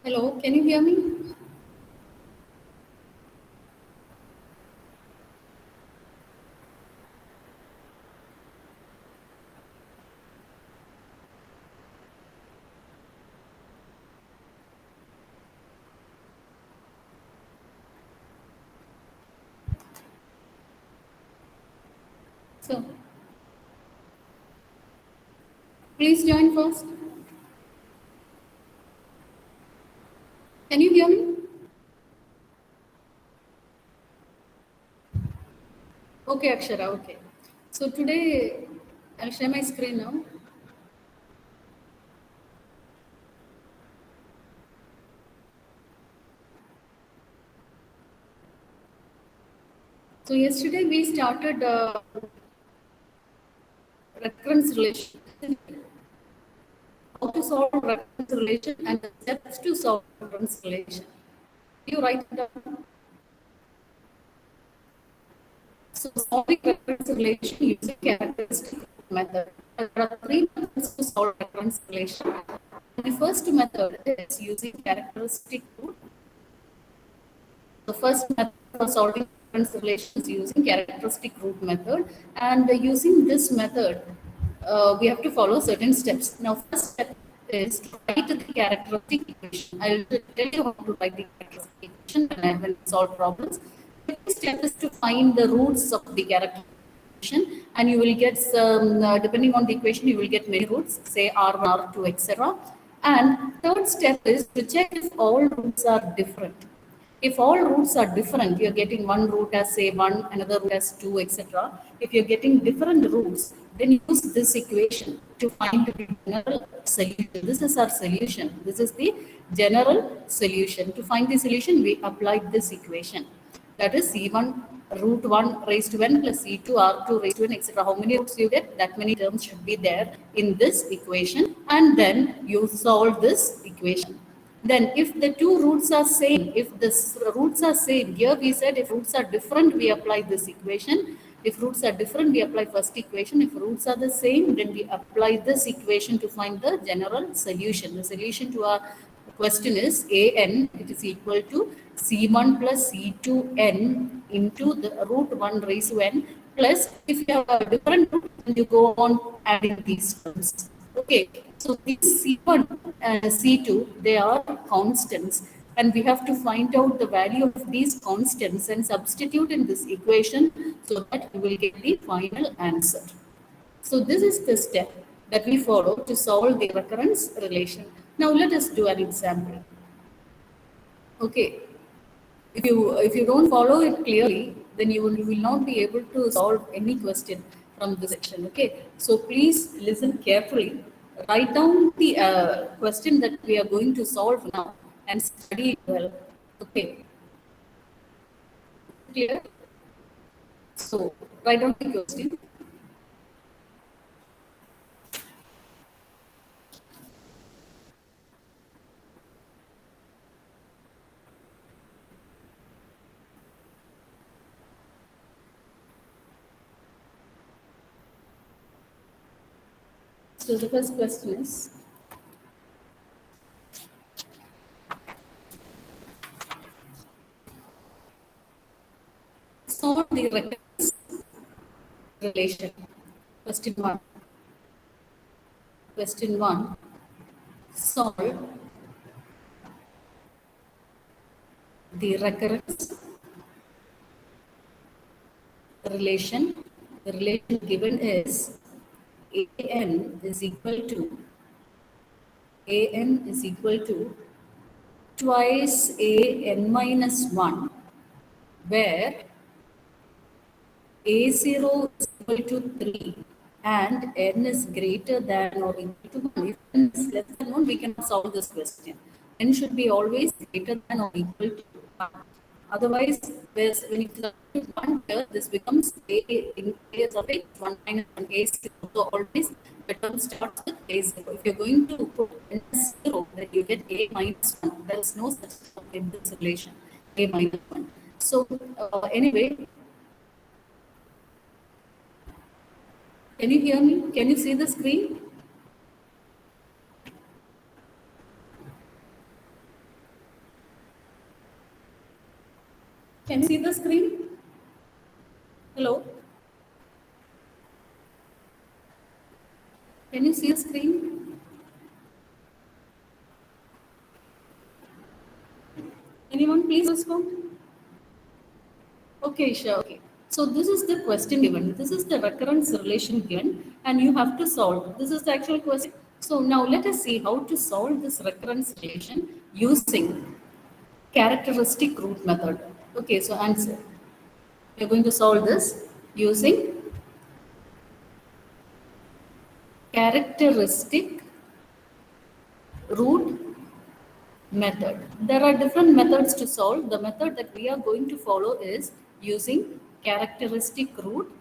Hello, can you hear me? So, please join first. Can you hear me? Okay, Akshara, okay. So today, I'll share my screen now. So yesterday we started recurrence relation. How to solve recurrence relation and the steps to solve recurrence relation. You write it down. So solving recurrence relation using characteristic method. There are three methods to solve recurrence relation. The first method is using characteristic root. The first method for solving difference relations using characteristic root method, and using this method, we have to follow certain steps. Now, first step is to write the characteristic equation. I will tell you how to write the characteristic equation when I will solve problems. The first step is to find the roots of the characteristic equation, and you will get some, depending on the equation, you will get many roots, say R1, R2, etc. And third step is to check if all roots are different. If all roots are different, you're getting one root as say 1, another root as 2, etc. If you're getting different roots, then use this equation to find the general solution. This is our solution. This is the general solution. To find the solution, we applied this equation. That is C1 root 1 raised to n plus C2 R2 raised to n, etc. How many roots you get? That many terms should be there in this equation. And then you solve this equation. Then if the two roots are same, if the roots are same, here we said if roots are different, we apply this equation. If roots are different, we apply first equation. If roots are the same, then we apply this equation to find the general solution. The solution to our question is an, it is equal to c1 plus c2n into the root 1 raised to n, plus if you have a different root, then you go on adding these terms. Okay, so these C1 and C2, they are constants, and we have to find out the value of these constants and substitute in this equation so that we will get the final answer. So this is the step that we follow to solve the recurrence relation. Now let us do an example. Okay, if you don't follow it clearly, then you will not be able to solve any question from this section. Okay, so please listen carefully, write down the question that we are going to solve now and study it well. Okay, clear? So write down the question. So the first question is, solve the recurrence relation. Question 1. Question 1. Solve the recurrence relation. The relation given is an is equal to an is equal to twice an minus 1, where a0 is equal to 3 and n is greater than or equal to 1. If n is less than 1, we cannot solve this question. N should be always greater than or equal to 1. Otherwise, when it is 1 here, this becomes a in place of it, 1 minus 1 a0. So always the term starts with a0. If you're going to put n as 0, then you get a minus 1. There is no such term in this relation, a minus 1. So anyway, can you hear me? Can you see the screen? Hello, can you see the screen? Anyone please respond? Okay, sure. Okay. So this is the question given. This is the recurrence relation given, and you have to solve. This is the actual question. So now let us see how to solve this recurrence relation using characteristic root method. Okay, so answer. We're going to solve this using characteristic root method. There are different methods to solve. The method that we are going to follow is using characteristic root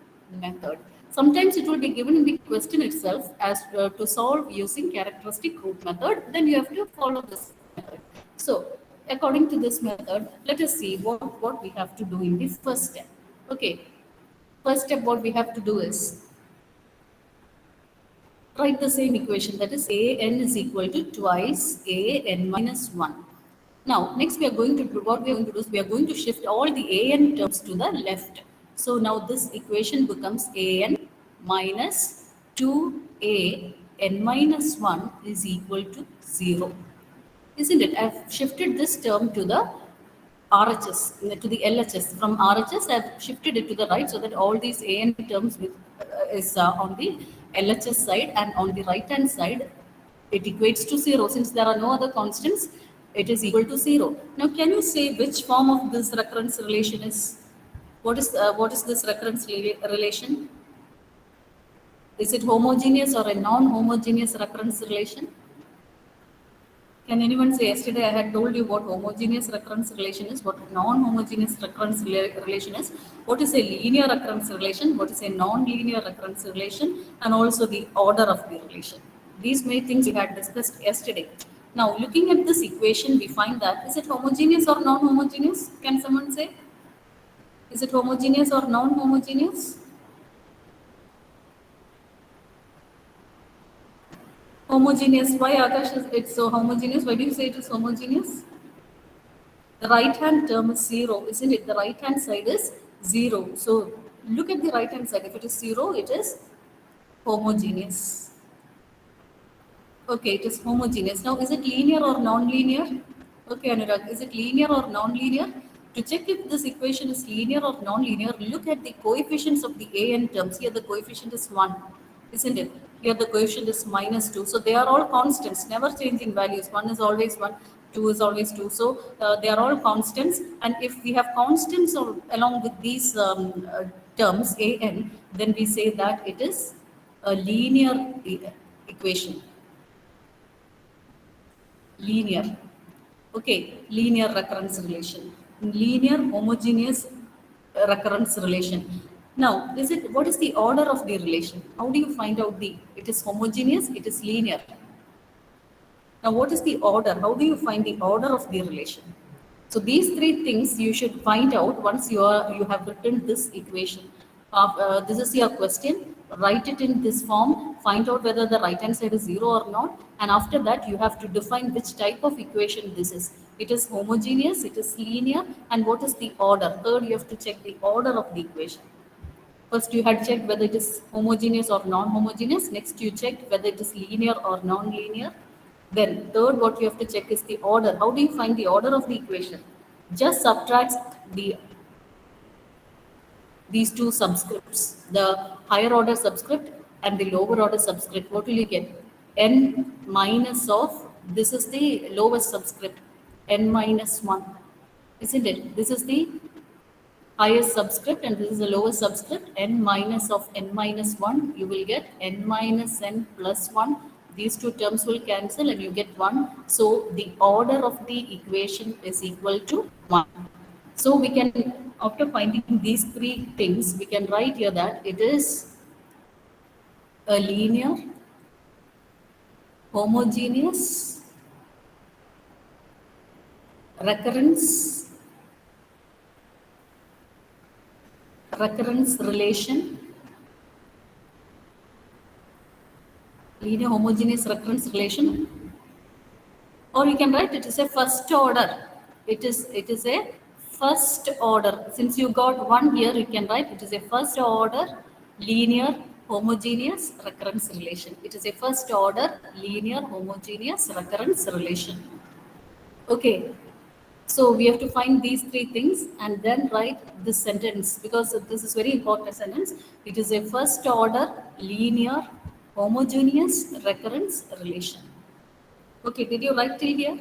method. Sometimes it will be given in the question itself as to solve using characteristic root method. Then you have to follow this method. So according to this method, let us see what we have to do in the first step. Okay. First step, what we have to do is write the same equation, that is a n is equal to twice a n minus 1. Now next we are going to do, what we are going to do is we are going to shift all the a n terms to the left. So now this equation becomes a n minus 2a n minus 1 is equal to 0, isn't it? I've shifted this term to the RHS, to the LHS. From RHS, I've shifted it to the right so that all these AN terms is on the LHS side, and on the right hand side, it equates to 0. Since there are no other constants, it is equal to 0. Now, can you say which form of this recurrence relation is? What is this recurrence relation? Is it homogeneous or a non-homogeneous recurrence relation? Can anyone say, yesterday I had told you what homogeneous recurrence relation is, what non-homogeneous recurrence relation is, what is a linear recurrence relation, what is a non-linear recurrence relation, and also the order of the relation. These many things we had discussed yesterday. Now, looking at this equation, we find that is it homogeneous or non-homogeneous? Can someone say? Is it homogeneous or non-homogeneous? Homogeneous. Why, Akash, is it so homogeneous? Why do you say it is homogeneous? The right hand term is 0, isn't it? The right hand side is 0. So look at the right hand side. If it is 0, it is homogeneous. Okay, it is homogeneous. Now, is it linear or non-linear? Okay, Anurag, is it linear or non-linear? To check if this equation is linear or non-linear, look at the coefficients of the a n terms. Here the coefficient is 1, isn't it? Here the coefficient is minus 2. So they are all constants, never changing values. 1 is always 1, 2 is always 2. So they are all constants. And if we have constants along with these terms a n, then we say that it is a linear equation. Linear. Okay, linear recurrence relation, linear homogeneous recurrence relation. Now, what is the order of the relation? How do you find out it is homogeneous, it is linear? Now, what is the order? How do you find the order of the relation? So these three things you should find out once you have written this equation. This is your question. Write it in this form. Find out whether the right hand side is 0 or not. And after that, you have to define which type of equation this is. It is homogeneous, it is linear, and what is the order? Third, you have to check the order of the equation. First, you had checked whether it is homogeneous or non-homogeneous. Next, you checked whether it is linear or non-linear. Then, third, what you have to check is the order. How do you find the order of the equation? Just subtract these two subscripts, the higher order subscript and the lower order subscript. What will you get? N minus of, this is the lowest subscript, n minus 1. Isn't it? This is the highest subscript and this is the lowest subscript, n minus of n minus 1, you will get n minus n plus 1. These two terms will cancel and you get 1. So the order of the equation is equal to 1. So we can, after finding these three things, we can write here that it is a linear, homogeneous, recurrence relation, linear homogeneous recurrence relation, or you can write it as a first order. It is a first order. Since you got one here, you can write it is a first order linear homogeneous recurrence relation. It is a first order linear homogeneous recurrence relation. Okay. So we have to find these three things and then write this sentence because this is very important sentence. It is a first order linear homogeneous recurrence relation. Okay, did you write till here?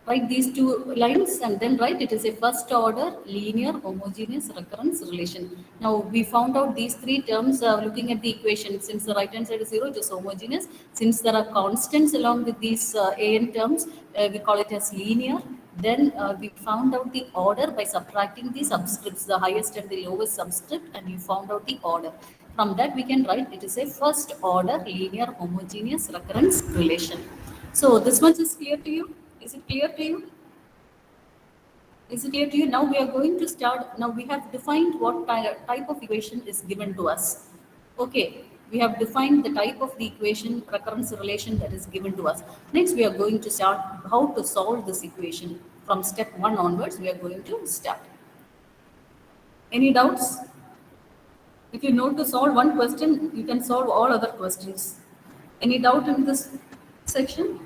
Write these two lines and then write it is a first order linear homogeneous recurrence relation. Now we found out these three terms looking at the equation. Since the right hand side is 0, it is homogeneous. Since there are constants along with these an terms, we call it as linear. Then we found out the order by subtracting the subscripts, the highest and the lowest subscript, and you found out the order. From that we can write it is a first order linear homogeneous recurrence relation. So this much is clear to you? Is it clear to you? Is it clear to you? Now we are going to start. Now we have defined what type of equation is given to us. Okay, we have defined the type of the equation recurrence relation that is given to us. Next, we are going to start how to solve this equation. From step 1 onwards, we are going to start. Any doubts? If you know to solve one question, you can solve all other questions. Any doubt in this section?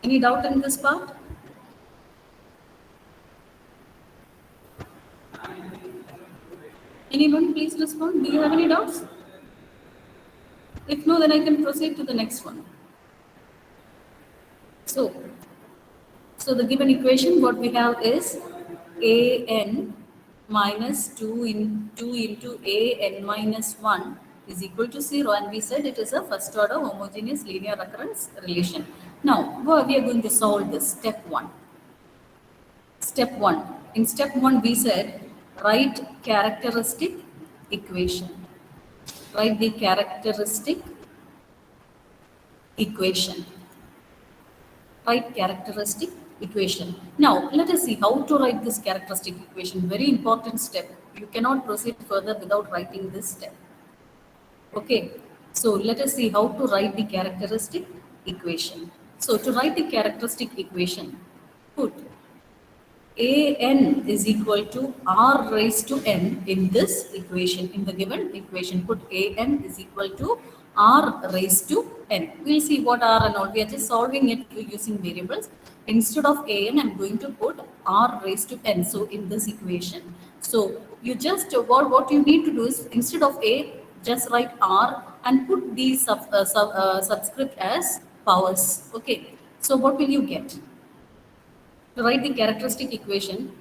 Any doubt in this part? Anyone please respond? Do you have any doubts? If no, then I can proceed to the next one. So the given equation what we have is an minus 2 into an minus 1 is equal to 0, and we said it is a first order homogeneous linear recurrence relation. Now we are going to solve this. Step 1. Step 1. In step 1 we said write characteristic equation. Write the characteristic equation. Write characteristic equation. Now let us see how to write this characteristic equation. Very important step. You cannot proceed further without writing this step. Okay. So let us see how to write the characteristic equation. So to write the characteristic equation, put an is equal to r raised to n in this equation. In the given equation, put an is equal to r raised to n. We'll see what r and all. We are just solving it using variables. Instead of an, I'm going to put r raised to n. So in this equation, so you just what you need to do is instead of a, just write r and put the subscript as powers. Okay. So what will you get? To write the characteristic equation,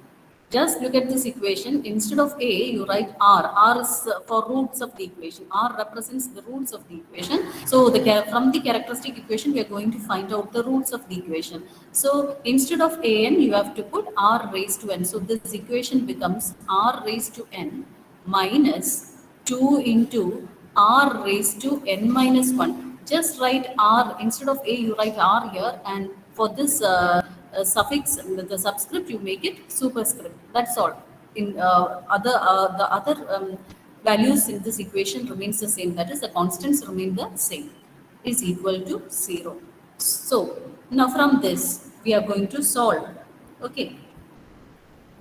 just look at this equation. Instead of a, you write r. R is for roots of the equation. R represents the roots of the equation. So from the characteristic equation, we are going to find out the roots of the equation. So instead of an, you have to put r raised to n. So this equation becomes r raised to n minus 2 into r raised to n minus 1. Just write r. Instead of a, you write r here, and for this suffix, the subscript, you make it superscript. That's all. In the other values in this equation remains the same. That is, the constants remain the same. Is equal to 0. So now from this we are going to solve. Okay.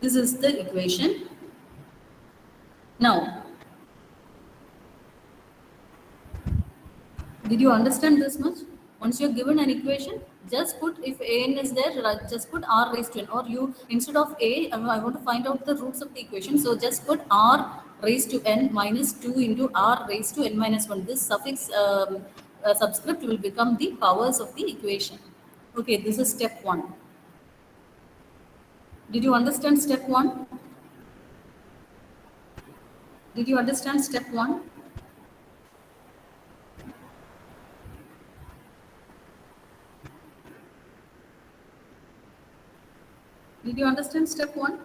This is the equation. Now, did you understand this much? Once you're given an equation, just put, if an is there, just put r raised to n. Or you, instead of a, I want to find out the roots of the equation. So just put r raised to n minus 2 into r raised to n minus 1. This suffix subscript will become the powers of the equation. Okay, this is step 1. Did you understand step 1? Did you understand step 1? Did you understand step 1?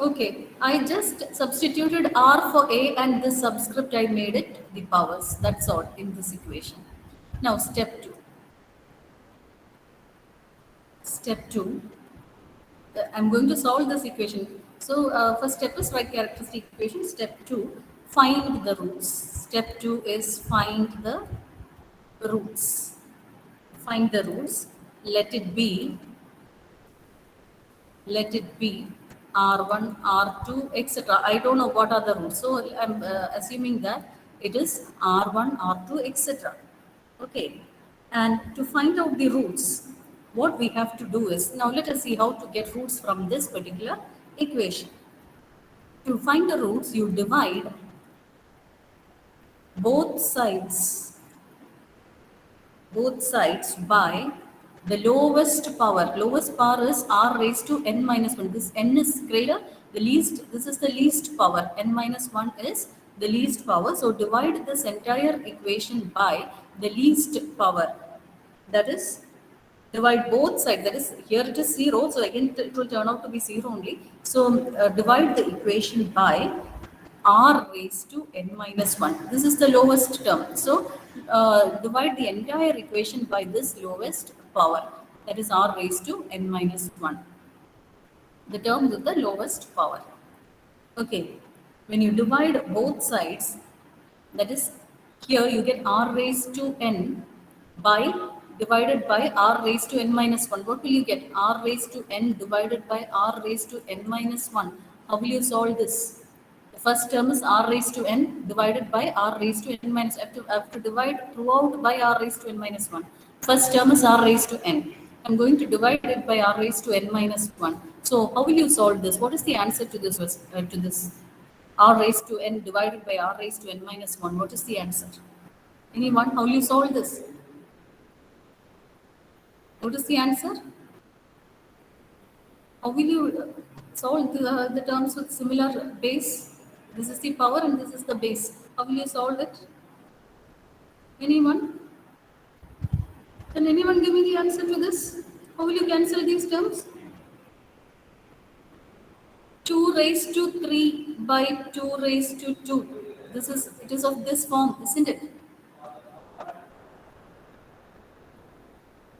Okay, I just substituted r for a, and this subscript I made it the powers. That's all in this equation. Now step 2. Step 2. I'm going to solve this equation. So first step is write characteristic equation. Step 2, find the roots. Step 2 is find the roots. Find the roots. let it be R1, R2, etc. I don't know what are the roots. So I'm assuming that it is R1, R2, etc. Okay. And to find out the roots, what we have to do is, now let us see how to get roots from this particular equation. To find the roots, you divide both sides by the lowest power. Lowest power is r raised to n minus 1. This n is greater, this is the least power. N minus 1 is the least power. So divide this entire equation by the least power. That is, divide both sides. That is, here it is 0. So again, it will turn out to be 0 only. So divide the equation by r raised to n minus 1. This is the lowest term. So divide the entire equation by this lowest power. That is r raised to n minus 1. The term with the lowest power. Okay. When you divide both sides, that is, here you get r raised to n by divided by r raised to n minus 1. What will you get? R raised to n divided by r raised to n minus 1. How will you solve this? The first term is r raised to n divided by r raised to n minus. I have to divide throughout by r raised to n minus 1. First term is r raised to n. I'm going to divide it by r raised to n minus 1. So how will you solve this? What is the answer to this? R raised to n divided by r raised to n minus 1. What is the answer? Anyone? How will you solve this? What is the answer? How will you solve the terms with similar base? This is the power and this is the base. How will you solve it? Anyone? Can anyone give me the answer to this? How will you cancel these terms? 2 raised to 3 by 2 raised to 2. It is of this form, isn't it?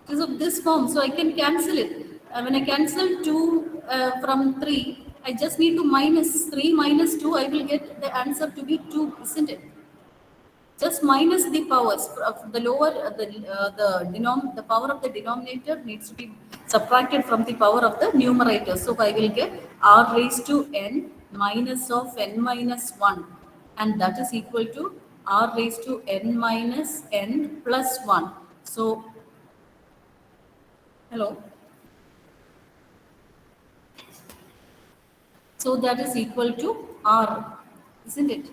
It is of this form, so I can cancel it. When I cancel 2 from 3, I just need to minus 3 minus 2. I will get the answer to be 2, isn't it? Just minus the powers of the lower, the power of the denominator needs to be subtracted from the power of the numerator. So I will get r raised to n minus of n minus 1, and that is equal to r raised to n minus n plus 1. So, hello. So that is equal to r, isn't it?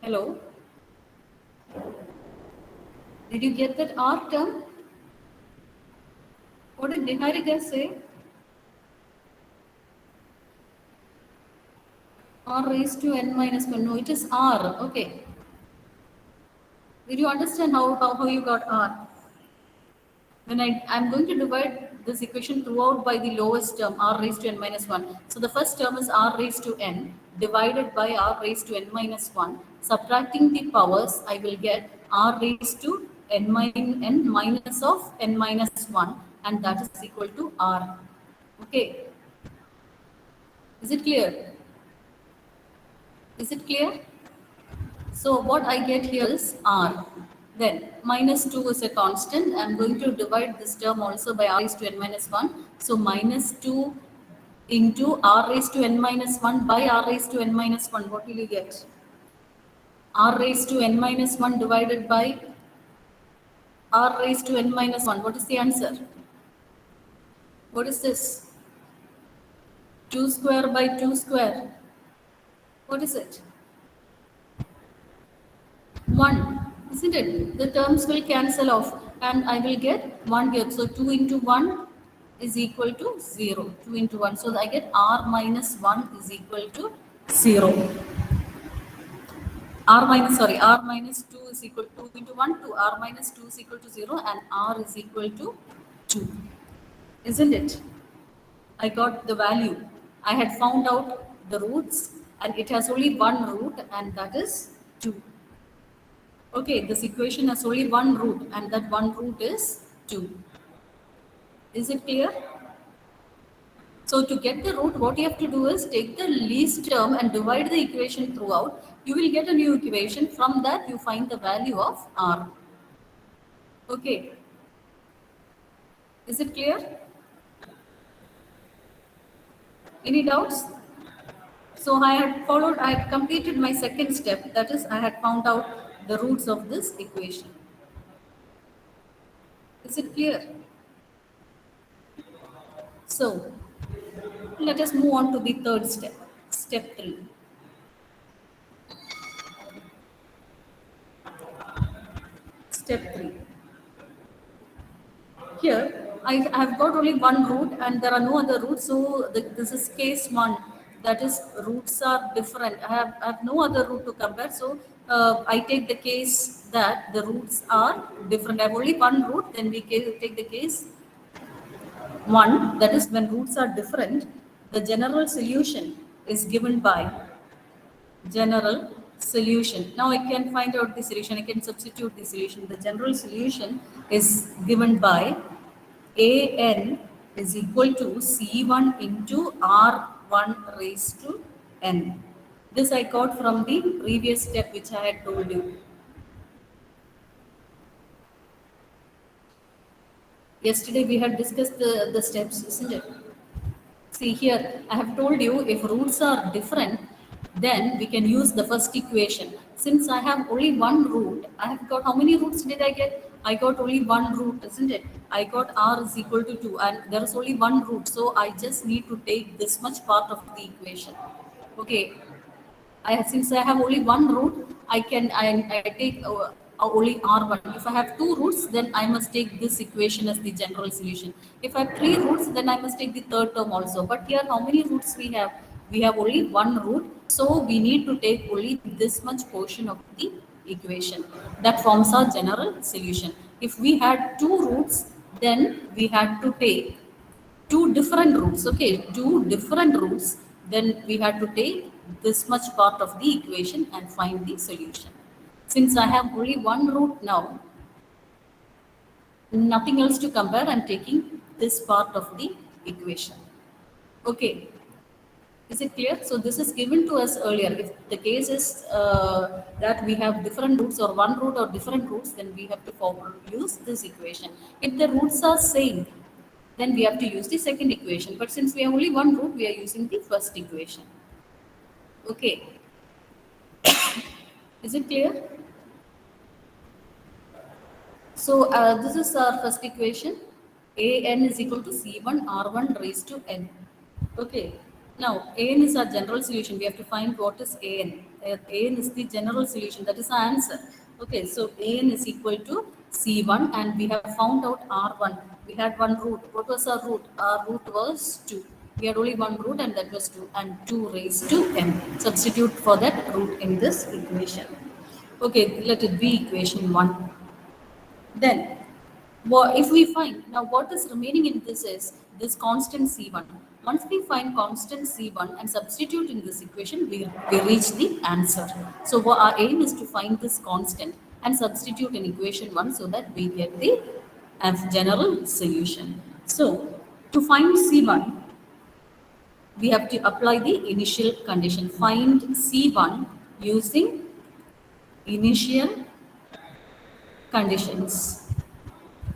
Hello? Did you get that r term? What did Niharika say? R raised to n minus 1. No, it is r. Okay. Did you understand how you got r? When I'm going to divide this equation throughout by the lowest term, r raised to n minus 1. So the first term is r raised to n divided by r raised to n minus 1. Subtracting the powers, I will get r raised to n minus of n minus 1, and that is equal to r. Okay. Is it clear? Is it clear? So what I get here is r. Then minus 2 is a constant. I'm going to divide this term also by r raised to n minus 1. So minus 2 into r raised to n minus 1 by r raised to n minus 1. What will you get? R raised to n minus 1 divided by r raised to n minus 1. What is the answer? What is this? 2 square by 2 square. What is it? 1, isn't it? The terms will cancel off and I will get 1 here. So 2 into 1 is equal to 0. 2 into 1. So I get r minus 1 is equal to 0. R minus 2 is equal to 2 into 1 to r minus 2 is equal to 0 and r is equal to 2. Isn't it? I got the value. I had found out the roots and it has only one root and that is 2. Okay, this equation has only one root and that one root is 2. Is it clear? So to get the root, what you have to do is take the least term and divide the equation throughout. You will get a new equation. From that, you find the value of r. Okay, is it clear? Any doubts? So I had completed my second step, that is, I had found out the roots of this equation. Is it clear? So, let us move on to the third step, step 3. Step 3. Here, I have got only one root and there are no other roots, so this is case 1. That is, roots are different. I have no other root to compare, so I take the case that the roots are different. I have only one root, then we take the case 1, that is, when roots are different, the general solution is given by general solution. Now I can find out the solution, I can substitute the solution. The general solution is given by an is equal to C1 into R1 raised to n. This I got from the previous step which I had told you. Yesterday we had discussed the steps, isn't it? See here, I have told you if roots are different, then we can use the first equation. Since I have only one root, I have got, how many roots did I get? I got only one root, isn't it? I got r is equal to 2 and there is only one root. So I just need to take this much part of the equation. Okay, since I have only one root, I take only R1. If I have two roots, then I must take this equation as the general solution. If I have three roots, then I must take the third term also. But here, how many roots we have? We have only one root, so we need to take only this much portion of the equation. That forms our general solution. If we had two roots, then we had to take two different roots. Okay, two different roots, then we had to take this much part of the equation and find the solution. Since I have only one root now, nothing else to compare, I'm taking this part of the equation. Okay, is it clear? So this is given to us earlier. If the case is that we have different roots or one root or different roots, then we have to use this equation. If the roots are same, then we have to use the second equation. But since we have only one root, we are using the first equation. Okay. Is it clear? So this is our first equation. An is equal to C1 R1 raised to n. Okay. Now, An is our general solution. We have to find what is An. An is the general solution. That is our answer. Okay. So, An is equal to C1 and we have found out R1. We had one root. What was our root? Our root was 2. We had only one root and that was 2. And 2 raised to n. Substitute for that root in this equation. Okay. Let it be equation 1. Then, if we find, now what is remaining in this is this constant C1. Once we find constant C1 and substitute in this equation, we reach the answer. So our aim is to find this constant and substitute in equation 1 so that we get the general solution. So to find C1, we have to apply the initial condition. Find C1 using initial conditions.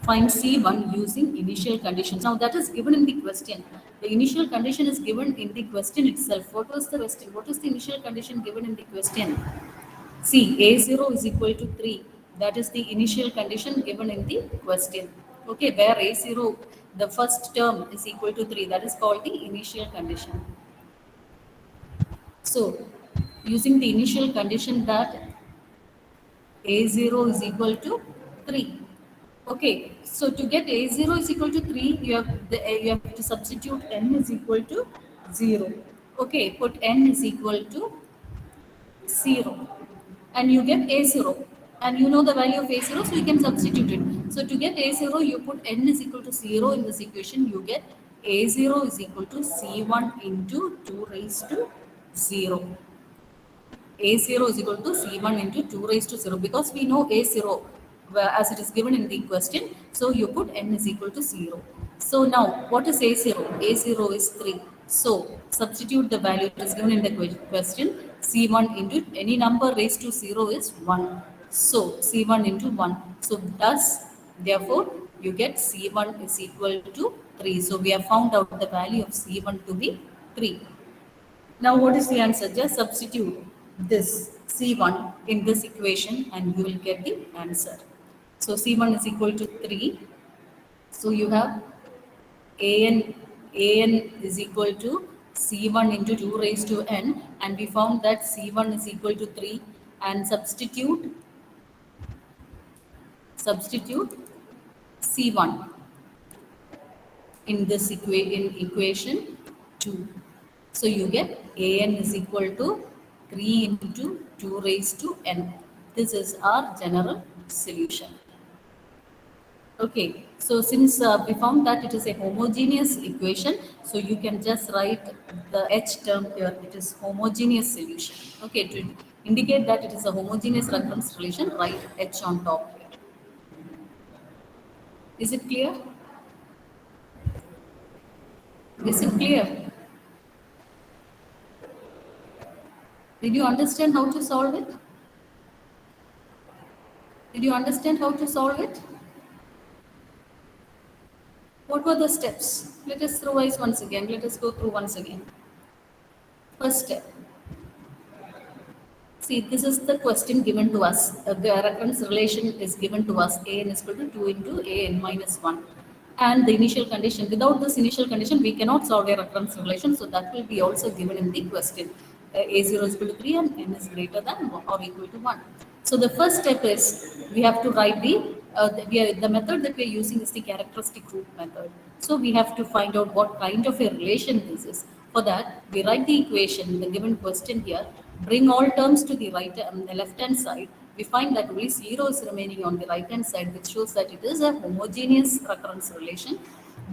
Find C1 using initial conditions. Now that is given in the question. The initial condition is given in the question itself. What was the question? What is the initial condition given in the question? See, A0 is equal to 3. That is the initial condition given in the question. Okay, where A0, the first term is equal to 3. That is called the initial condition. So, using the initial condition that A0 is equal to 3. Okay, so to get A0 is equal to 3, you have to substitute n is equal to 0. Okay, put n is equal to 0 and you get A0 and you know the value of A0, so you can substitute it. So to get A0, you put n is equal to 0 in this equation, you get A0 is equal to C1 into 2 raised to 0. A0 is equal to C1 into 2 raised to 0 because we know A0 as it is given in the question. So you put n is equal to 0. So now what is A0? A0 is 3. So substitute the value it is given in the question. C1 into any number raised to 0 is 1. So C1 into 1. So thus Therefore, you get C1 is equal to 3. So we have found out the value of C1 to be 3. Now what is the answer? Just substitute this C1 in this equation and you will get the answer. So C1 is equal to 3. So you have an is equal to C1 into 2 raised to n, and we found that C1 is equal to 3, and substitute C1 in this equation 2. So you get an is equal to 3 into 2 raised to n. This is our general solution. Okay, so since we found that it is a homogeneous equation, so you can just write the H term here, it is homogeneous solution. Okay, to indicate that it is a homogeneous reference relation, write H on top here. Is it clear? Is it clear? Did you understand how to solve it? Did you understand how to solve it? What were the steps? Let us revise once again. Let us go through once again. First step. See, this is the question given to us. The reference relation is given to us. An is equal to 2 into an minus 1. And the initial condition. Without this initial condition, we cannot solve a reference relation. So that will be also given in the question. A0 is equal to 3 and n is greater than or equal to 1. So the first step is we have to write the method that we are using is the characteristic root method. So we have to find out what kind of a relation this is. For that, we write the equation, the given question here, bring all terms to the the left hand side. We find that only 0 is remaining on the right hand side, which shows that it is a homogeneous recurrence relation.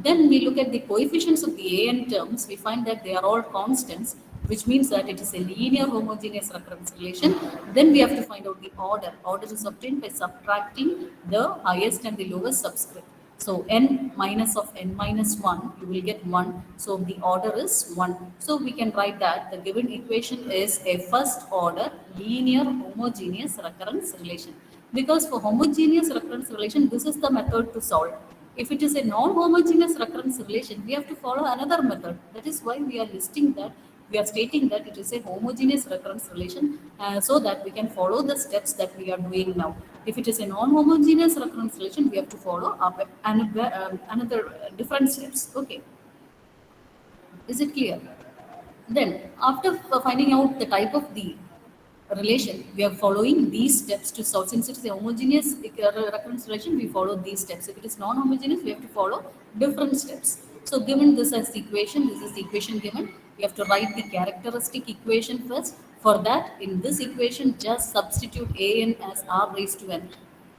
Then we look at the coefficients of the an terms. We find that they are all constants, which means that it is a linear homogeneous recurrence relation. Then we have to find out the order. Order is obtained by subtracting the highest and the lowest subscript. So n minus of n minus 1, you will get 1. So the order is 1. So we can write that the given equation is a first order linear homogeneous recurrence relation. Because for homogeneous recurrence relation, this is the method to solve. If it is a non-homogeneous recurrence relation, we have to follow another method. That is why we are listing that, we are stating that it is a homogeneous recurrence relation so that we can follow the steps that we are doing now. If it is a non-homogeneous recurrence relation, we have to follow another different steps. Okay. Is it clear? Then, after finding out the type of the relation, we are following these steps to solve. Since it is a homogeneous recurrence relation, we follow these steps. If it is non-homogeneous, we have to follow different steps. So given this as the equation, this is the equation given. We have to write the characteristic equation first. For that, in this equation, just substitute an as r raised to n.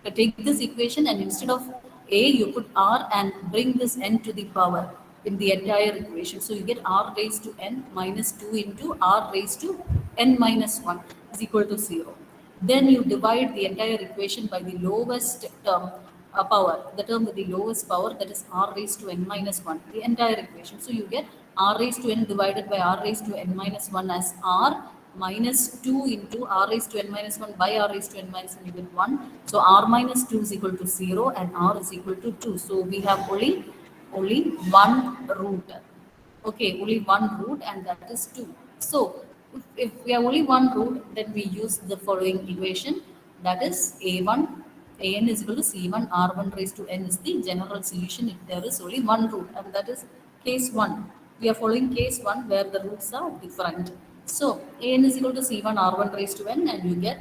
So take this equation and instead of a, you put r and bring this n to the power in the entire equation. So you get r raised to n minus 2 into r raised to n minus 1 is equal to 0. Then you divide the entire equation by the lowest term power, the term with the lowest power, that is r raised to n minus 1, the entire equation. So you get r raised to n divided by r raised to n minus 1 as r minus 2 into r raised to n minus 1 by r raised to n minus 1, you get 1. So r minus 2 is equal to 0 and r is equal to 2. So we have only one root. Okay, only one root, and that is 2. So if we have only one root, then we use the following equation, that is a1 an is equal to c1 r1 raised to n is the general solution if there is only one root, and that is case 1. We are following case 1 where the roots are different. So an is equal to c1 r1 raised to n, and you get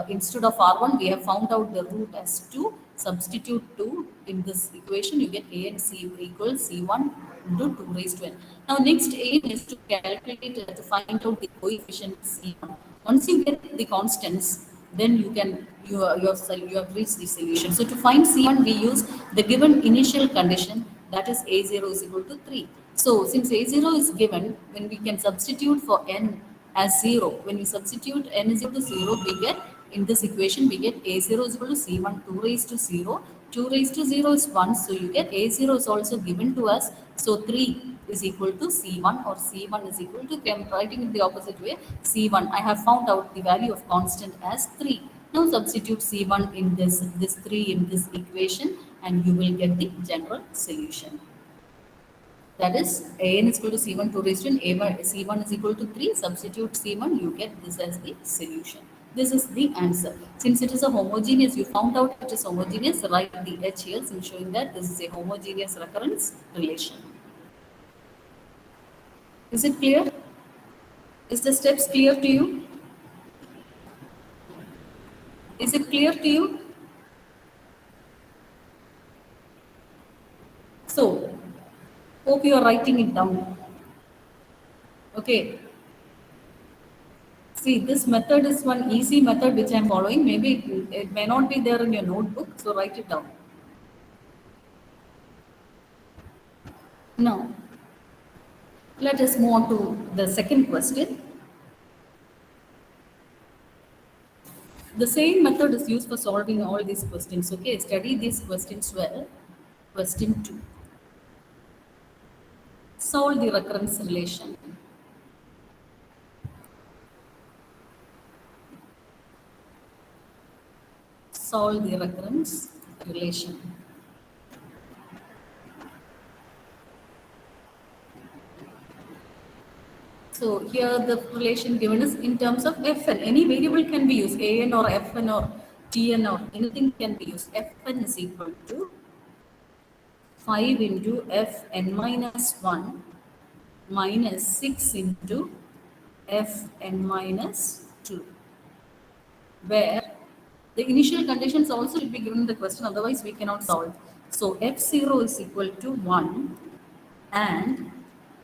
instead of r1 we have found out the root as 2. Substitute 2 in this equation, you get a and c equals c1 into 2 raised to n. Now next aim is to calculate to find out the coefficient c1. Once you get the constants, then you have reached the solution. So to find c1, we use the given initial condition, that is a0 is equal to 3. So since a0 is given, when we can substitute for n as 0, when we substitute n is equal to 0, we get in this equation we get a0 is equal to c1 2 raised to 0. 2 raised to 0 is 1, so you get a0 is also given to us. So 3 is equal to c1, or c1 is equal to, I am writing in the opposite way, c1. I have found out the value of constant as 3. Now substitute C1 in this 3 in this equation, and you will get the general solution. That is, an is equal to C1 2 raised to n, C1 is equal to 3, substitute C1, you get this as the solution. This is the answer. Since it is a homogeneous, you found out it is homogeneous, write the H here, in showing that this is a homogeneous recurrence relation. Is it clear? Is the steps clear to you? Is it clear to you? So, hope you are writing it down. Okay. See, this method is one easy method which I am following. Maybe it may not be there in your notebook, so write it down. Now, let us move on to the second question. The same method is used for solving all these questions. Okay, study these questions well. Question 2. Solve the recurrence relation. Solve the recurrence relation. So here the relation given is in terms of Fn. Any variable can be used, An or Fn or Tn or anything can be used. Fn is equal to 5 into Fn minus 1 minus 6 into Fn minus 2, where the initial conditions also will be given in the question, otherwise we cannot solve. So F0 is equal to 1 and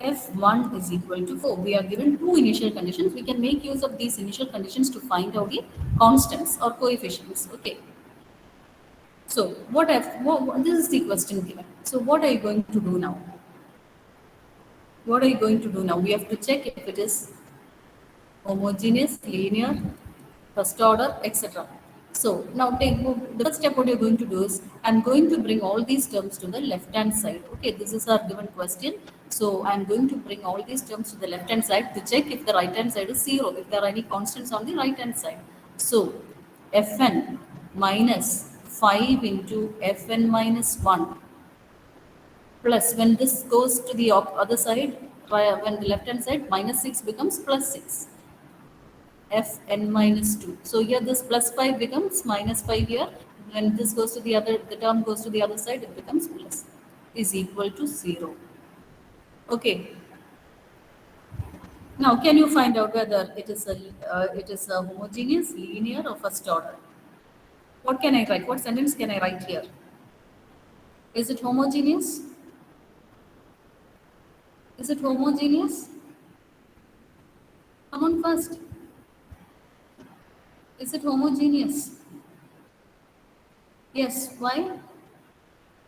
F1 is equal to 4. We are given two initial conditions. We can make use of these initial conditions to find out the constants or coefficients. Okay. So this is the question given. So what are you going to do now? What are you going to do now? We have to check if it is homogeneous, linear, first order, etc. So now the first step what you're going to do is I'm going to bring all these terms to the left hand side. Okay, this is our given question. So I'm going to bring all these terms to the left hand side to check if the right hand side is 0, if there are any constants on the right hand side. So Fn minus 5 into Fn minus 1 plus, when this goes to the other side, when the left hand side, minus 6 becomes plus 6. Fn minus 2. So here this plus 5 becomes minus 5 here. When this goes to the other, the term goes to the other side, it becomes plus, is equal to 0. Okay. Now, can you find out whether it is a homogeneous, linear, or first order? What can I write? What sentence can I write here? Is it homogeneous? Is it homogeneous? Come on first. Is it homogeneous? Yes. Why?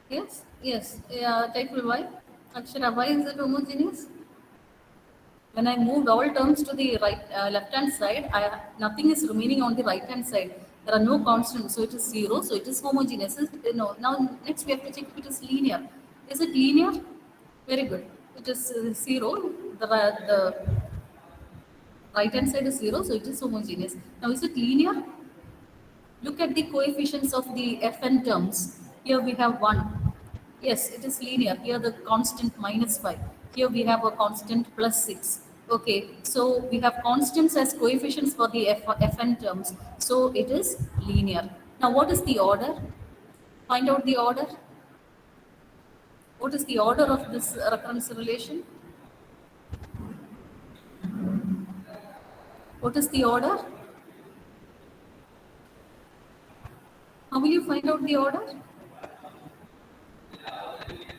Yes. Yes. Title why? Akshara, why is it homogeneous? When I moved all terms to the right, left-hand side, nothing is remaining on the right-hand side. There are no constants, so it is 0. So it is homogeneous. No. Now next we have to check if it is linear. Is it linear? Very good. It is 0. The right hand side is 0, so it is homogeneous. Now is it linear? Look at the coefficients of the Fn terms. Here we have 1. Yes, it is linear. Here the constant minus 5. Here we have a constant plus 6. Okay, so we have constants as coefficients for the Fn terms. So it is linear. Now what is the order? Find out the order. What is the order of this recurrence relation? What is the order? How will you find out the order?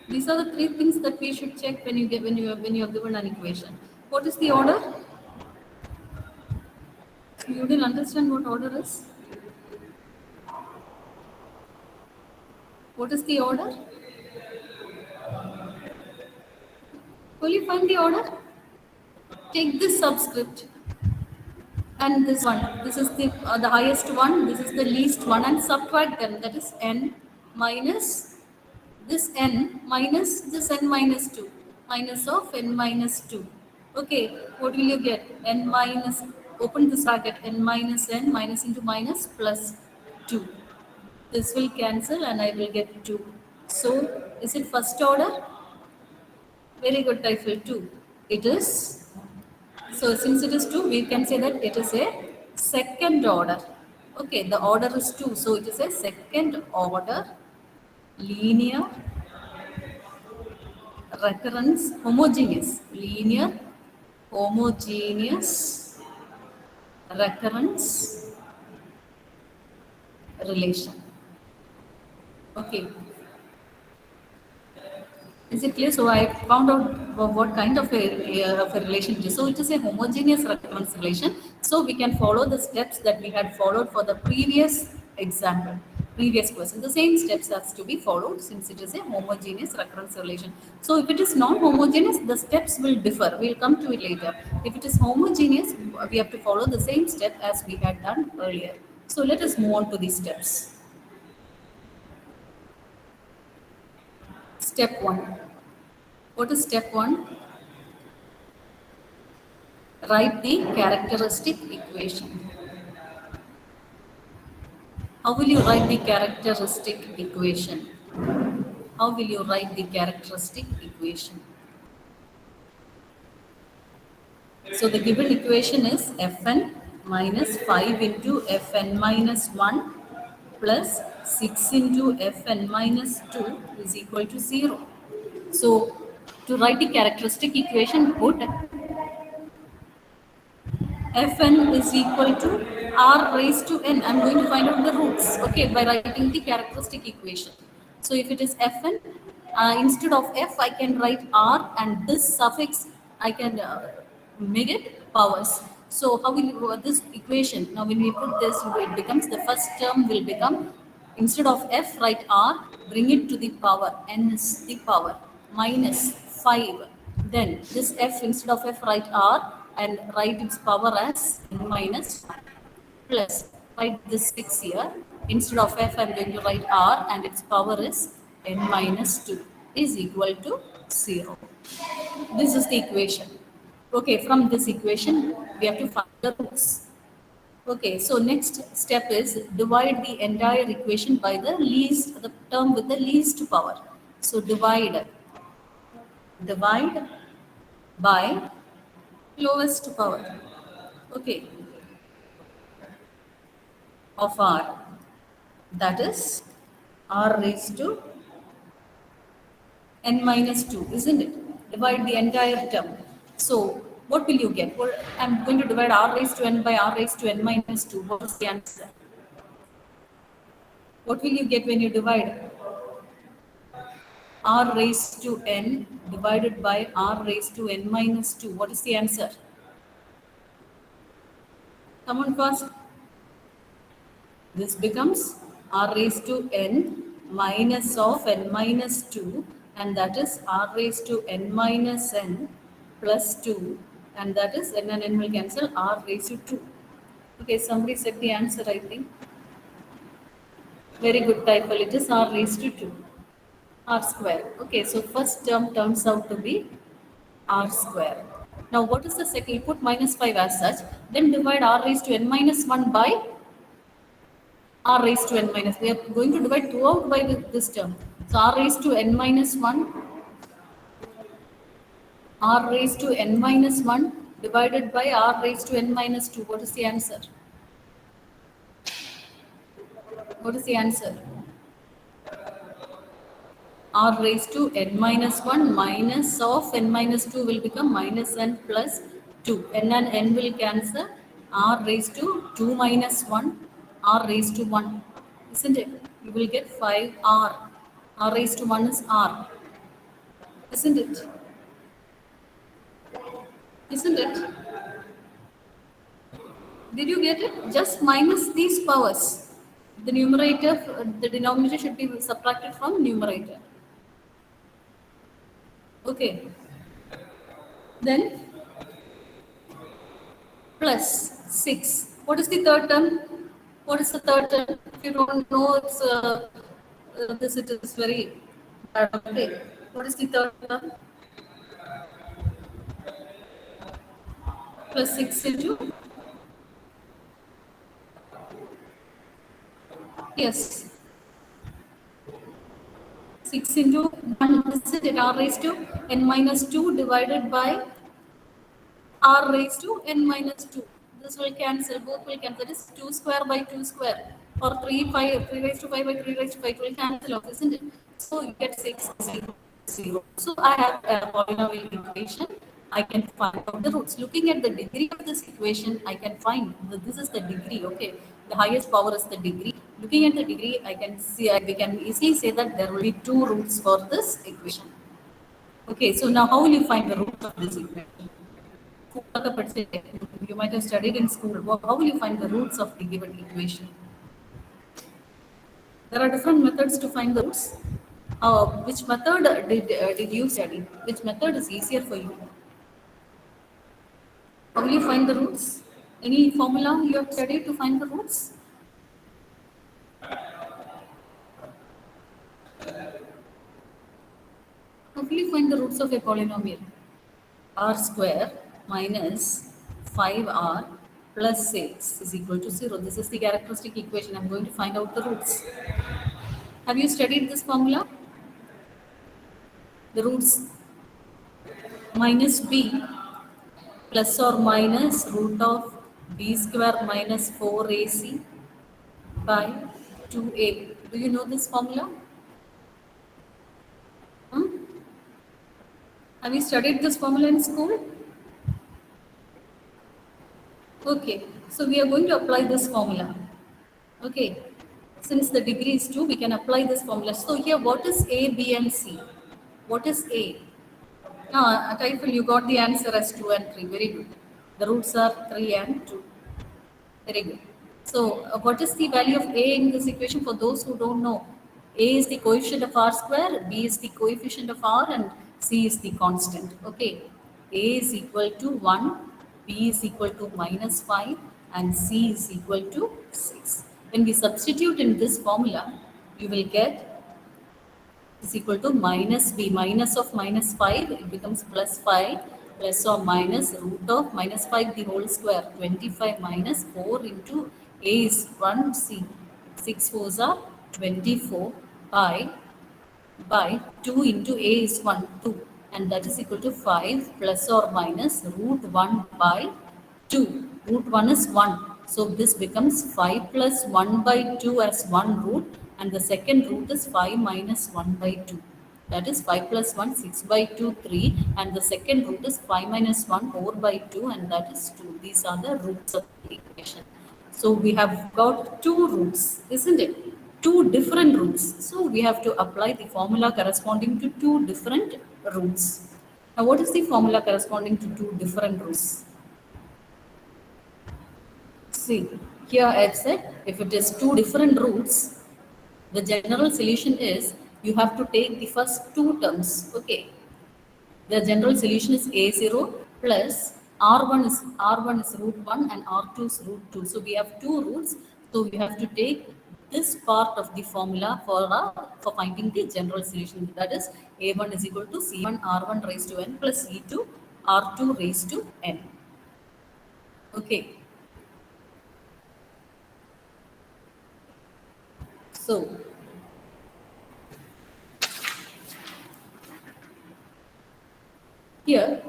These are the three things that we should check when you are given an equation. What is the order? You didn't understand what order is. What is the order? Will you find the order? Take this subscript and this one. This is the highest one. This is the least one, and subtract them. That is n minus this n minus this n minus 2. Minus of n minus 2. Okay, what will you get? N minus Open this bracket, n minus n, minus into minus, plus 2. This will cancel and I will get 2. So, is it first order? Very good, Typhil 2. It is. So, since it is 2, we can say that it is a second order. Okay, the order is 2. So, it is a second order linear recurrence, homogeneous, linear homogeneous recurrence relation. Okay. Is it clear? So I found out what kind of a relation it is. So it is a homogeneous recurrence relation. So we can follow the steps that we had followed for the previous example, previous question. The same steps has to be followed since it is a homogeneous recurrence relation. So if it is non-homogeneous, the steps will differ. We'll come to it later. If it is homogeneous, we have to follow the same step as we had done earlier. So let us move on to these steps. Step 1. What is step 1? Write the characteristic equation. How will you write the characteristic equation? How will you write the characteristic equation? So the given equation is Fn minus 5 into Fn minus 1 plus 6 into Fn minus 2 is equal to 0. So to write the characteristic equation, put Fn is equal to r raised to n. I'm going to find out the roots, okay, by writing the characteristic equation. So if it is Fn, instead of f, I can write r, and this suffix I can make it powers. So how will you this equation? Now when we put this, it becomes the first term will become, instead of f, write r, bring it to the power, n is the power, minus 5. Then this f, instead of f, write r and write its power as n minus 1, plus write this 6 here. Instead of f, I am going to write r and its power is n minus 2 is equal to 0. This is the equation. Okay, from this equation, we have to find the roots. Okay, so next step is divide the entire equation by the term with the least power. So divide by lowest power, okay, of r, that is r raised to n minus 2, isn't it? Divide the entire term. So what will you get? Well, I'm going to divide r raised to n by r raised to n minus 2. What is the answer? What will you get when you divide r raised to n divided by r raised to n minus 2? What is the answer? Come on fast. This becomes r raised to n minus of n minus 2, and that is r raised to n minus n plus 2, and that is n and n will cancel, r raised to 2. Okay, somebody said the answer, I think. Very good, Typhil. It is r raised to 2. R square. Okay, so first term turns out to be r square. Now what is the second? You put minus 5 as such, then divide r raised to n minus 1 by r raised to n minus. We are going to divide throughout by this term. So r raised to n minus 1, r raised to n minus 1 divided by r raised to n minus 2. What is the answer? What is the answer? R raised to n minus 1 minus of n minus 2 will become minus n plus 2. N and n will cancel. R raised to 2 minus 1, r raised to 1. Isn't it? You will get 5r. R raised to 1 is r. Isn't it? Isn't it? Did you get it? Just minus these powers. The numerator, the denominator should be subtracted from numerator. Okay. Then plus 6. What is the third term? What is the third term? If you don't know, it's this it is very bad. Okay. What is the third term? Plus 6 into Yes. 6 into 1, this is it, r raised to n minus 2 divided by r raised to n minus 2. This will cancel, both will cancel. That is 2 square by 2 square, or 3 raised to 5 by 3 raised to 5 will cancel off, isn't it? So you get 6, 0, 0. So I have a polynomial equation. I can find out the roots. Looking at the degree of this equation, I can find that this is the degree, okay? The highest power is the degree. Looking at the degree, I can see, we can easily say that there will be two roots for this equation. Okay, so now how will you find the root of this equation? You might have studied in school. How will you find the roots of the given equation? There are different methods to find the roots. Which method did you study? Which method is easier for you? How will you find the roots? Any formula you have studied to find the roots? How will you find the roots of a polynomial? R square minus 5r plus 6 is equal to 0. This is the characteristic equation. I'm going to find out the roots. Have you studied this formula? The roots minus b plus or minus root of b square minus 4ac by 2a. Do you know this formula? Hmm? Have you studied this formula in school? Okay, so we are going to apply this formula. Okay, since the degree is 2, we can apply this formula. So here, what is A, B and C? What is A? Now, Title, you got the answer as 2 and 3. Very good. The roots are 3 and 2. Very good. So, what is the value of A in this equation for those who don't know? A is the coefficient of R square, B is the coefficient of R, and C is the constant. Okay. A is equal to 1, B is equal to minus 5, and C is equal to 6. When we substitute in this formula, you will get is equal to minus b, minus of minus 5, it becomes plus 5, plus or minus root of minus 5 the whole square, 25 minus 4 into a is 1, c, 6 fours are 24 by 2 into a is 1, 2, and that is equal to 5 plus or minus root 1 by 2. Root 1 is 1. So this becomes 5 plus 1 by 2 as 1 root, and the second root is 5 minus 1 by 2. That is 5 plus 1, 6 by 2, 3, and the second root is 5 minus 1, 4 by 2, and that is 2. These are the roots of the equation. So we have got two roots, isn't it? Two different roots. So we have to apply the formula corresponding to two different roots. Now what is the formula corresponding to two different roots? See, here I have said if it is two different roots, the general solution is you have to take the first two terms. Okay. The general solution is A0 plus R1 is root 1 and R2 is root 2. So we have two roots. So we have to take this part of the formula for finding the general solution. That is A1 is equal to C1 R1 raised to n plus C2 R2 raised to n. Okay. So here,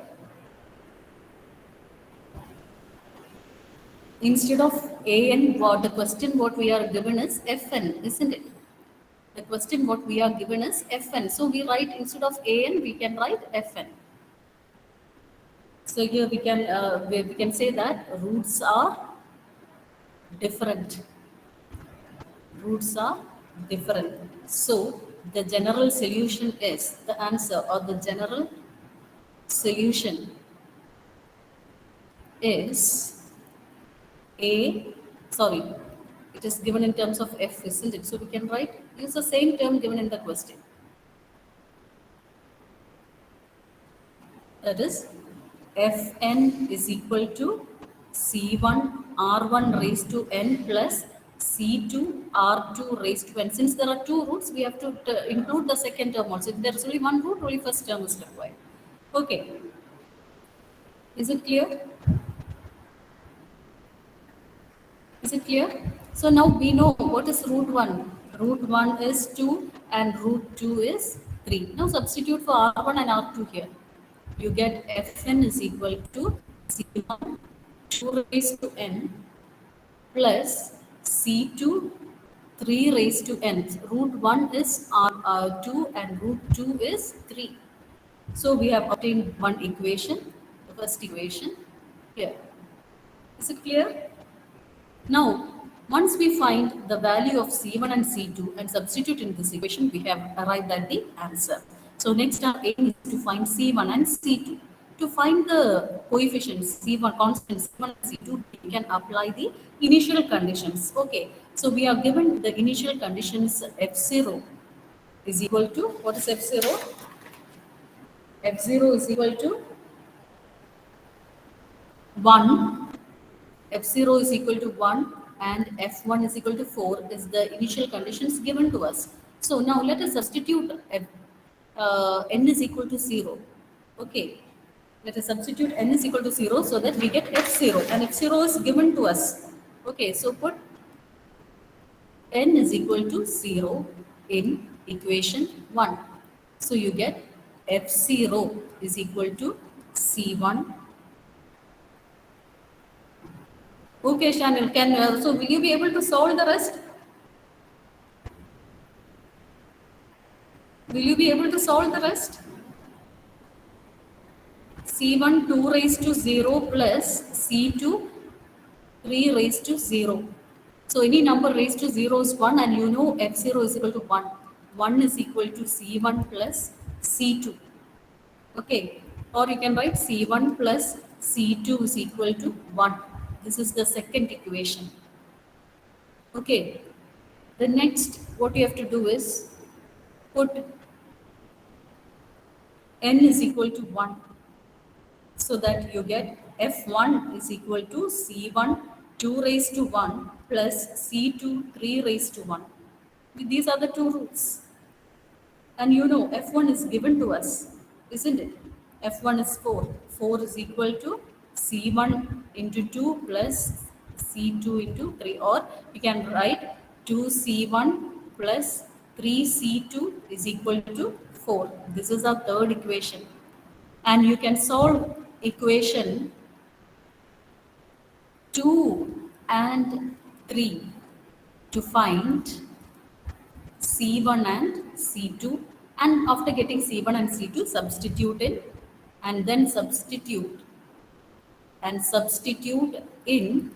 instead of an, the question what we are given is fn, isn't it? The question what we are given is fn. So we write instead of an, we can write fn. So here we can say that roots are different. Roots are different. So the general solution is the answer, or the general solution is it is given in terms of f, isn't it? So we can use the same term given in the question. That is, Fn is equal to C1 R1 raised to n plus C2 R2 raised to n. Since there are two roots, we have to include the second term also. If there is only one root, only first term is required. Okay. Is it clear? Is it clear? So now we know what is root 1. Root 1 is 2 and root 2 is 3. Now substitute for R1 and R2 here. You get Fn is equal to C1 2 raised to n plus C2 3 raised to n. Root 1 is R2 and root 2 is 3. So we have obtained one equation, the first equation here. Is it clear? Now, once we find the value of C1 and C2 and substitute in this equation, we have arrived at the answer. So next our aim is to find C1 and C2. To find the coefficients C1, constant C1 and C2, we can apply the initial conditions. Okay, so we are given the initial conditions F0 is equal to, what is F0? F0 is equal to 1, F0 is equal to 1 and F1 is equal to 4 is the initial conditions given to us. So now let us substitute n is equal to 0. Okay, let us substitute n is equal to 0 so that we get F0 and F0 is given to us. Okay, so put n is equal to 0 in equation 1. So you get F0 is equal to C1. Okay, Chanel, so will you be able to solve the rest? Will you be able to solve the rest? C1 2 raised to 0 plus C2 3 raised to 0. So any number raised to 0 is 1 and you know F0 is equal to 1. 1 is equal to C1 plus C2. Okay. Or you can write C1 plus C2 is equal to 1. This is the second equation. Okay. The next what you have to do is put n is equal to 1 so that you get F1 is equal to C1 2 raised to 1 plus C2 3 raised to 1. These are the two roots. And you know F1 is given to us, isn't it? F1 is 4. 4 is equal to C1 into 2 plus C2 into 3. Or you can write 2C1 plus 3C2 is equal to 4. This is our third equation. And you can solve equation 2 and 3 to find C1 and C2, and after getting C1 and C2 substitute it and then substitute in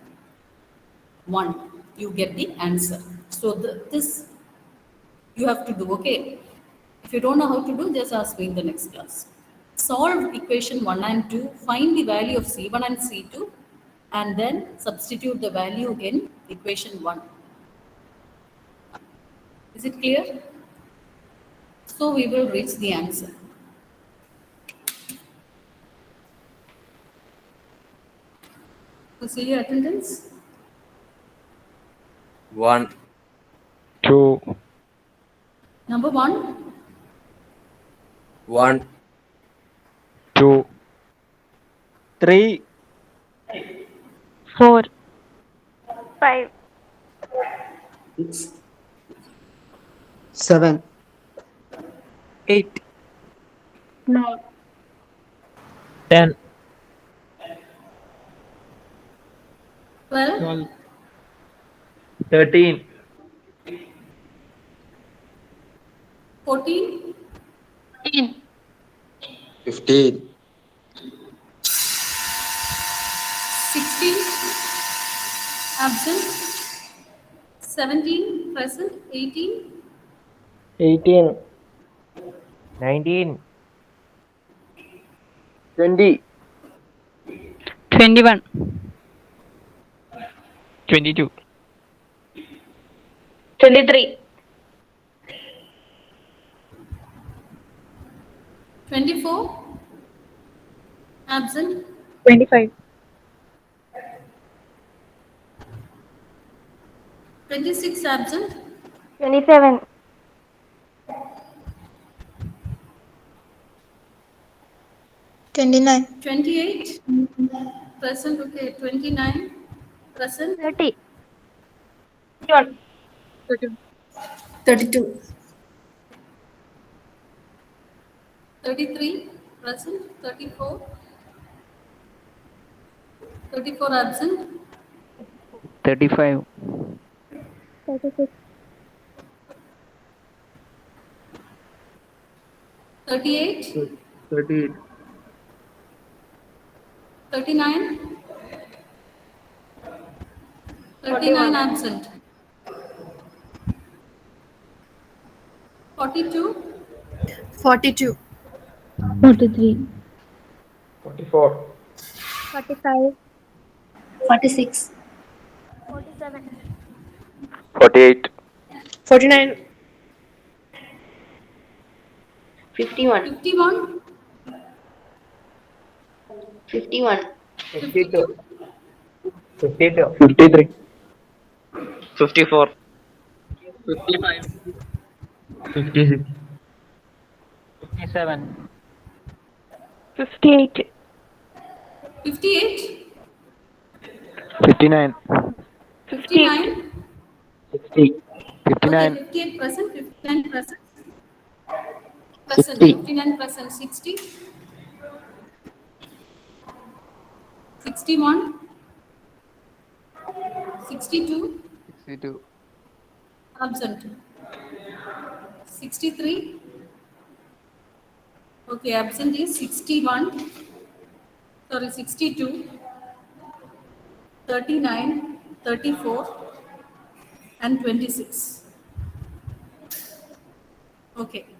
1, you get the answer. So this you have to do. Okay, if you don't know how to do, just ask me in the next class. Solve equation 1 and 2, find the value of C1 and C2 and then substitute the value in equation 1. Is it clear? So we will reach the answer. So see your attendance. 1, 2, Number 1, 1, 2, 3, 4, 5, 6, 7, 8, 9, 10, 12, 12, 13, 14, 10, 15, 16, absent, 17, present, 18, 18, 19, 20, 21, 22, 23, 24, absent, 25, 26, absent, 27, 29, 28, present, okay, 29, present, 30, 31. 32. 33 present, 34 absent, 35. 36. 38, 38. 39, 41. absent, 42, 42. 43. 44. 45. 46. 47. 48. 49. 51. 51, 51. 52. 52, 52. 53. 54. 55. 56. 57. 58. 58, 59. 58. 59, 60. okay, 59. 58 present, 59 present, 60. 59 present, 60, 61, 62, 62. absent, 63, okay, absent is 61, sorry, 62, 39, 34, and 26. Okay.